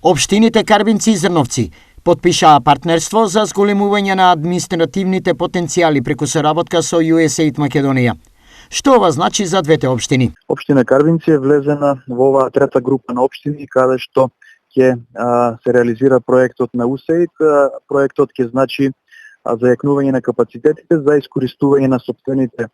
Општините Карбинци и Зрновци потпишаа партнерство за зголемување на административните потенцијали преку соработка со USAID Македонија. Што ова значи за двете општини? Општина Карбинци е влезена во оваа трета група на општини каде што ќе се реализира проектот на USAID. Проектот ќе значи зајакнување на капацитетите за искористување на сопствените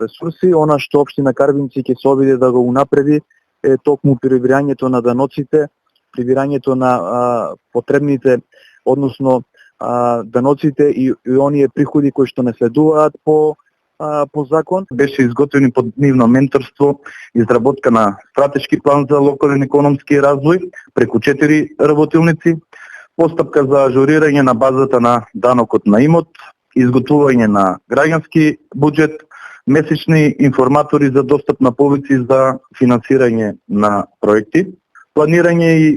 ресурси. Она што општина Карбинци ќе се обиде да го унапреди е токму прибирањето на даноците, прибирањето на потребните, односно даноците и оние приходи кои што не следуваат по закон. Беше изготвени под нивно менторство изработка на стратешки план за локален економски развој преку 4 работилници, постапка за ажурирање на базата на данокот на имот, изготвување на граѓански буџет, месечни информатори за достап на повици за финансирање на проекти, планирање и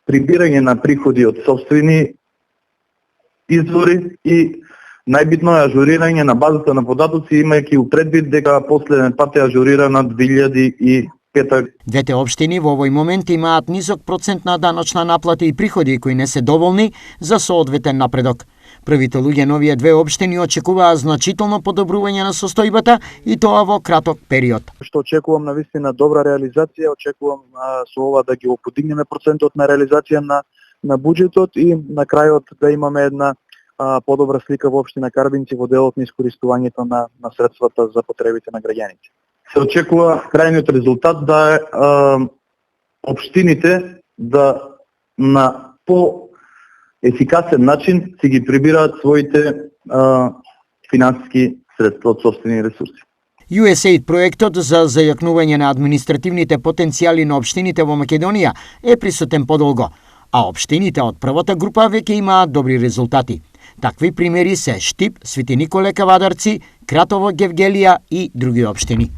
прибирање на приходи од сопствени извори и најбитно е ажурирање на базата на податоци, имајќи у предвид дека последен пат е ажурирана 2005. Двете општини во овој момент имаат низок процент на даночна наплата и приходи кои не се доволни за соодветен напредок. Првите луѓе на овие две општини очекуваат значително подобрување на состојбата и тоа во краток период. Што очекувам навистина добра реализација, очекувам со ова да ги подигнеме процентот на реализација на буџетот и на крајот да имаме една подобра слика во општина Карбинци во делот на искористувањето на средствата за потребите на граѓаните. Се очекува крајниот резултат да е општините да на по-ефикасен начин си ги прибираат своите финансиски средства од сопствени ресурси. USAID проектот за зајакнување на административните потенцијали на општините во Македонија е присутен подолго, а општините од првата група веќе имаат добри резултати. Такви примери се Штип, Свети Николе Кавадарци, Кратово, Гевгелија и други општини.